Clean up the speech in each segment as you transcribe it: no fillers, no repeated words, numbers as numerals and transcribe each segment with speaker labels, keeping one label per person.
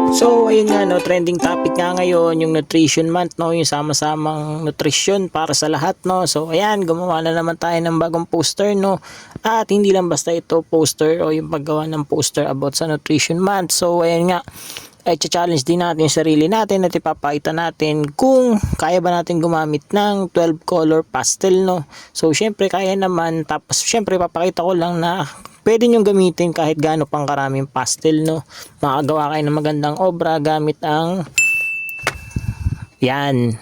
Speaker 1: So, ayun nga, no, trending topic nga ngayon, yung nutrition month, no, yung sama-samang nutrition para sa lahat, no. So, ayan, gumawa na naman tayo ng bagong poster, no. At hindi lang basta ito poster o yung paggawa ng poster about sa nutrition month. So, ayan nga, ay challenge din natin yung sarili natin at ipapakita natin kung kaya ba natin gumamit ng 12 color pastel, no. So, syempre kaya naman, tapos syempre papakita ko lang na pwede nyo gamitin kahit gaano pang karaming pastel, no. Makagawa kayo ng magandang obra gamit ang yan,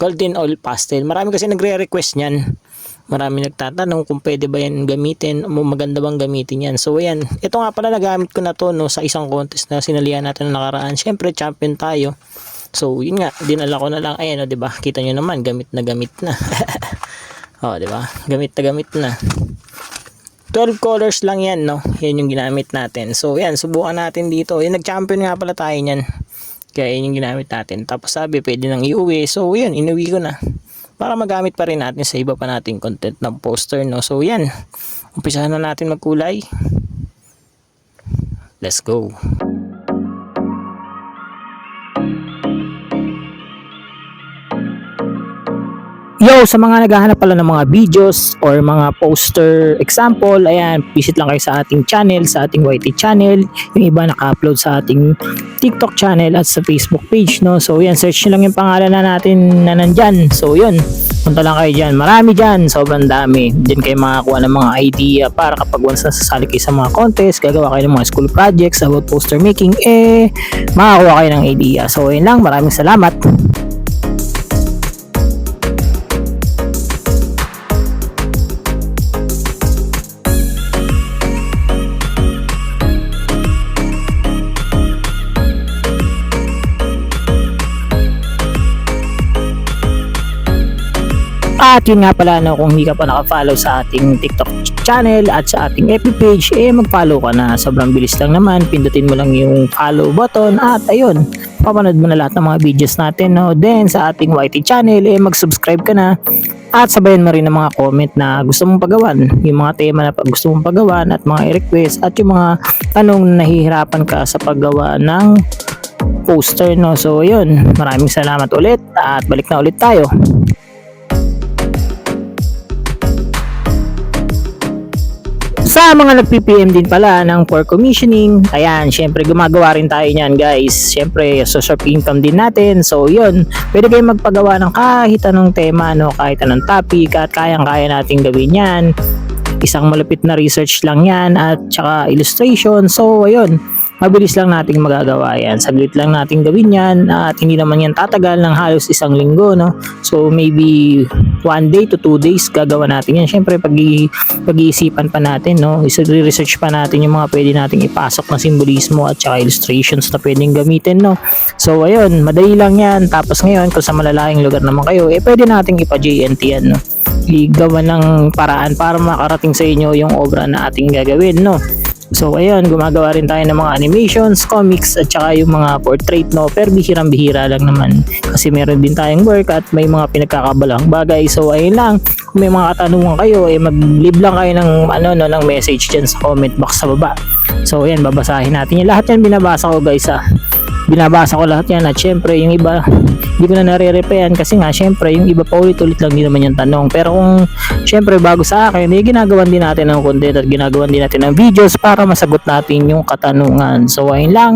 Speaker 1: golden oil pastel. Marami kasi nagre-request niyan. Marami nagtatanong kung pwede ba yan gamitin, maganda bang gamitin yan. So ayan, ito nga pala, nagamit ko na to, no, sa isang contest na sinalihan natin na nakaraan. Syempre champion tayo. So yun nga, dinala ko na lang. Ayan, o, diba? Kita nyo naman, gamit na gamit na. O, diba? Gamit na gamit na. 12 colors lang yan, no. Yan yung ginamit natin. So yan, subukan natin dito. Yung nag-champion nga pala tayo niyan. Kaya yun yung ginamit natin. Tapos sabi, pwede nang iuwi. So yun, inuwi ko na. Para magamit pa rin natin sa iba pa nating content ng poster, no. So yan, umpisahan na natin magkulay. Let's go. Yo, sa mga naghahanap pala ng mga videos or mga poster example, ayan, visit lang kayo sa ating channel, sa ating YT channel. Yung iba naka-upload sa ating TikTok channel at sa Facebook page, no. So yan, search nyo lang yung pangalan na natin na nandyan. So yun, punta lang kayo dyan. Marami dyan, sobrang dami. Diyan kayo makakuha ng mga idea para kapag once nasasali kayo sa mga contest, gagawa kayo ng mga school projects about poster making, makakuha kayo ng idea. So yun lang, maraming salamat. At yun nga pala, no, kung hindi ka pa naka-follow sa ating TikTok channel at sa ating FB page, mag-follow ka na. Sobrang bilis lang naman. Pindutin mo lang yung follow button at ayun, papanood mo na lahat ng mga videos natin, no. Then sa ating YT channel, mag-subscribe ka na at sabayan mo rin ng mga comment na gusto mong pagawan, yung mga tema na gusto mong pagawan at mga request at yung mga tanong na nahihirapan ka sa paggawa ng poster, no. So ayun, maraming salamat ulit at balik na ulit tayo. Sa mga nag-PPM din pala ng for commissioning, ayan, syempre gumagawa rin tayo niyan, guys. Syempre, source of income din natin. So, yun, pwede kayong magpagawa ng kahit anong tema, no, kahit anong topic, at kayang-kaya natin gawin yan. Isang malupit na research lang yan, at saka illustration. So, ayun, mabilis lang nating magagawa yan. Saglit lang nating gawin yan, at hindi naman yan tatagal ng halos isang linggo, no. So maybe 1 day to 2 days gagawa natin yan. Syempre pag-iisipan pa natin, no, i-research pa natin yung mga pwede nating ipasok na simbolismo at saka illustrations na pwedeng gamitin, no. So ayun, madali lang yan. Tapos ngayon, kung sa malalayong lugar naman kayo, pwede nating ipa-JNT yan, no, igawa ng paraan para makarating sa inyo yung obra na ating gagawin, no. So ayun, gumagawa rin tayo ng mga animations, comics at saka yung mga portrait, no, pero bihirang-bihira lang naman kasi meron din tayong work at may mga pinagkakabalang bagay. So ayun lang, kung may mga katanungan kayo, mag-leave lang kayo ng ng message dyan sa comment box sa baba. So ayan, babasahin natin yung lahat yan, binabasa ko, guys, binabasa ko lahat yan. At syempre yung iba hindi ko na nare-replyan kasi nga syempre yung iba pa ulit-ulit lang din naman yung tanong. Pero kung syempre bago sa akin, ginagawan din natin ng content at ginagawan din natin ng videos para masagot natin yung katanungan. So ayun lang,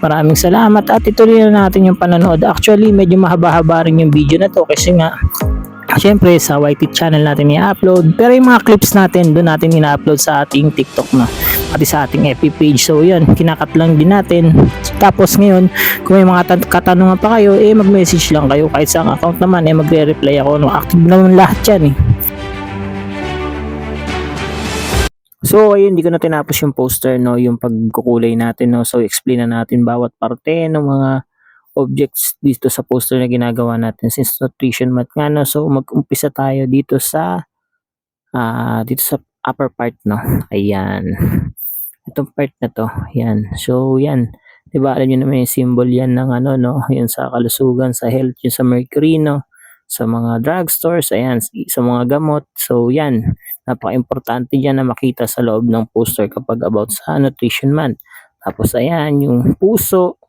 Speaker 1: maraming salamat at ituloy na natin yung panonood. Actually medyo mahaba-haba rin yung video na to kasi nga syempre sa YT channel natin i-upload, pero yung mga clips natin doon natin ina-upload sa ating TikTok na pati sa ating FB page. So yun, kinakat lang din natin. Tapos ngayon, kung may mga katanungan pa kayo, mag-message lang kayo kahit sa account naman, magre-reply ako, no. Active naman lahat yan, So ayun, hindi ko na tinapos yung poster, no, yung pagkukulay natin, no. So explain na natin bawat parte ng mga objects dito sa poster na ginagawa natin since nutrition month nga, no. So mag-umpisa tayo dito sa upper part, no. Ayan, itong part na to, yan. So yan, diba, alam nyo naman yung symbol yan ng no, yun sa kalusugan, sa health, yun sa mercury, no, sa mga drugstores, ayan, sa mga gamot. So yan, napaka-importante dyan na makita sa loob ng poster kapag about sa nutrition month. Tapos ayan, yung puso,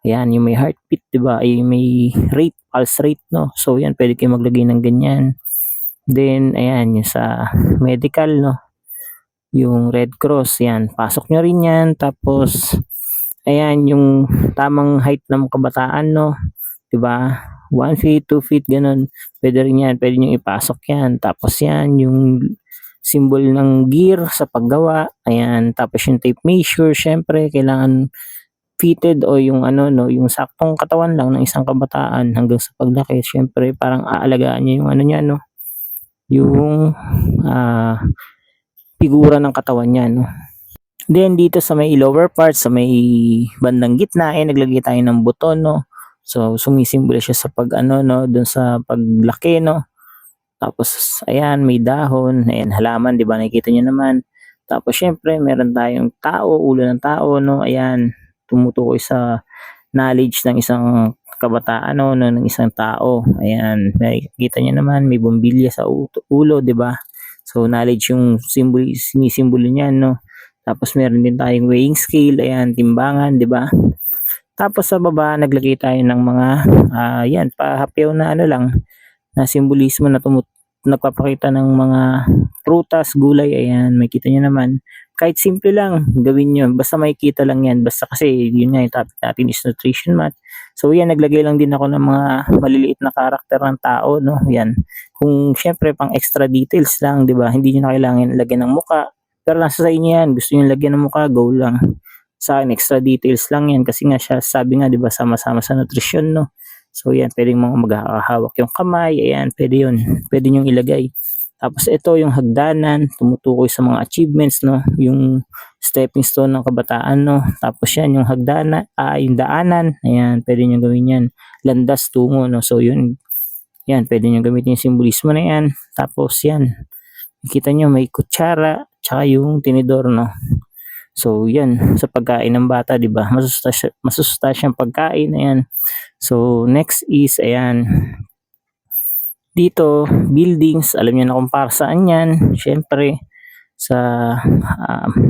Speaker 1: Ayan, yung may heartbeat, 'di ba? Ay may rate, pulse rate, no? So yan, pwede kayong maglagay ng ganyan. Then ayan, yung sa medical, no? Yung Red Cross, yan. Pasok nyo rin yan. Tapos ayan, yung tamang height ng kabataan, no? 'Di ba? 1 feet, 2 feet, ganun. Pwede rin yan. Pwede nyo ipasok yan. Tapos yan, yung symbol ng gear sa paggawa. Ayan. Tapos yung tape measure, syempre, kailangan fitted o yung ano, no, yung saktong katawan lang ng isang kabataan hanggang sa paglaki. Syempre, parang aalagaan niya yung ano niya, no? Yung ah, figura ng katawan niya, no? Then dito sa may lower part, sa may bandang gitna, naglagay tayo ng buton, no? So sumisimbolo siya sa pag ano, no, doon sa paglaki, no? Tapos ayan, may dahon, ayan halaman, 'di ba? Nakikita niyo naman. Tapos syempre, meron tayong tao, ulo ng tao, no? Ayan, tumutukoy sa knowledge ng isang kabataan, no, ng isang tao. Ayan, nakikita niyo naman, may bumbilya sa ulo, 'di ba? So knowledge yung symbol, sinisimbolo niyan, no? Tapos meron din tayong weighing scale, ayan, timbangan, 'di ba? Tapos sa baba naglagay tayo ng mga yan, pahapyaw na ano lang, na simbolismo na nagpapakita ng mga prutas, gulay, ayan, makikita niyo naman. Kahit simple lang, gawin niyo, basta makikita lang yan, basta kasi yun nga yung topic natin is nutrition math. So yan, naglagay lang din ako ng mga maliliit na karakter ng tao, no, yan. Kung syempre pang extra details lang, di ba, hindi niyo na kailangan lagyan ng muka, pero nasa sa inyo yan, gusto niyo lagyan ng muka, go lang. Sa akin, extra details lang yan, kasi nga siya, sabi nga, di ba, sama-sama sa nutrition, no. So yan, pwedeng mga maghahawak yung kamay, ayan, pwede yun, pwede nyo ilagay. Tapos ito yung hagdanan, tumutukoy sa mga achievements, no, yung stepping stone ng kabataan, no. Tapos yan, yung hagdanan, yung daanan, ayan, pwede nyo gawin yan. Landas, tungo, no, so yun, yan, pwede nyo gamitin yung simbolismo na yan. Tapos yan, nakita nyo may kutsara, tsaka yung tinidor, no. So yan, sa pagkain ng bata, di ba? Masustasyang pagkain, ayan. So next is ayan. Dito, buildings, alam niyo na kung para saan 'yan. Syempre sa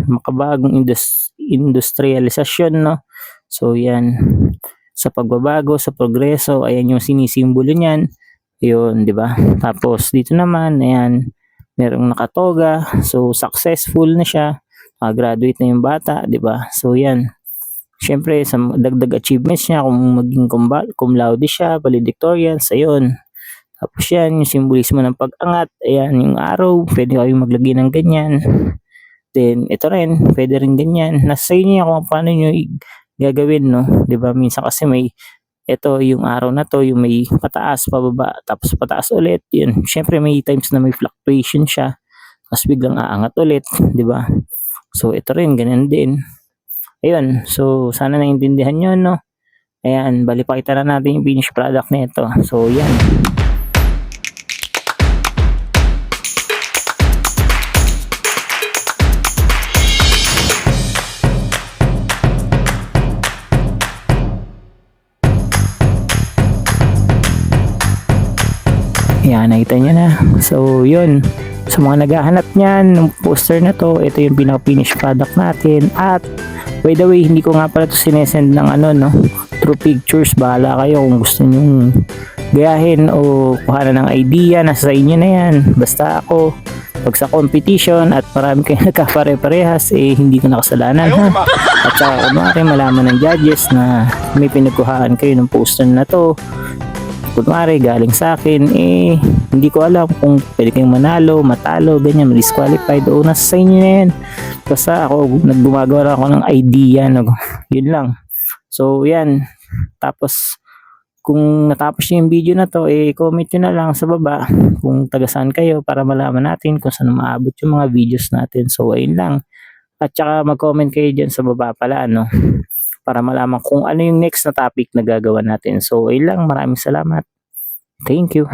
Speaker 1: makabagong industrialisasyon, no. So yan, sa pagbabago, sa progreso, ayan yung sinisimbolo niyan. 'Yun, 'di ba? Tapos dito naman, ayan, merong nakatoga. So successful na siya. Graduate na yung bata, 'di ba? So yan. Siyempre sa dagdag achievements niya, kung maging cum laude siya, valedictorian, ayun. Tapos yan, yung simbolismo ng pag-angat, ayan, yung araw, pwede kayong maglagay ng ganyan. Then, ito rin, pwede rin ganyan. Nasa inyo kung paano nyo gagawin, no? 'Di ba? Minsan kasi may, ito, yung araw na to, yung may pataas, pababa, tapos pataas ulit, yun. Siyempre may times na may fluctuation siya, tapos biglang aangat ulit, 'di ba? So, ito rin, ganyan din. Ayun, so sana naintindihan nyo, no? Ayan, bali pakita na natin yung finished product nito. So, yan. Ayan, nakita nyo na. So, yun. Sa mga naghahanap niyan ng poster na to, ito yung pinaka-finished product natin. At by the way, hindi ko nga pala ito sinesend ng ano, no, through pictures. Bahala kayo kung gusto nyong gayahin o kuhanan ng idea, nasa inyo na yan. Basta ako, pag sa competition at marami kayo nagkapare-parehas, hindi ko nakasalanan, ha. At saka kunwari malaman ng judges na may pinagkuhaan kayo ng poster na to, kunwari galing sa akin, hindi ko alam kung pwede kayong manalo, matalo, ganyan, disqualified, o nasa sa inyo na yan. Basta ako, naggumagawa ako ng idea, no? Yun lang. So yan, tapos kung natapos nyo yung video na to, comment nyo na lang sa baba kung taga saan kayo para malaman natin kung saan maabot yung mga videos natin. So ayun lang. At saka mag-comment kayo dyan sa baba pala, no, para malaman kung ano yung next na topic na gagawa natin. So ayun lang, maraming salamat. Thank you.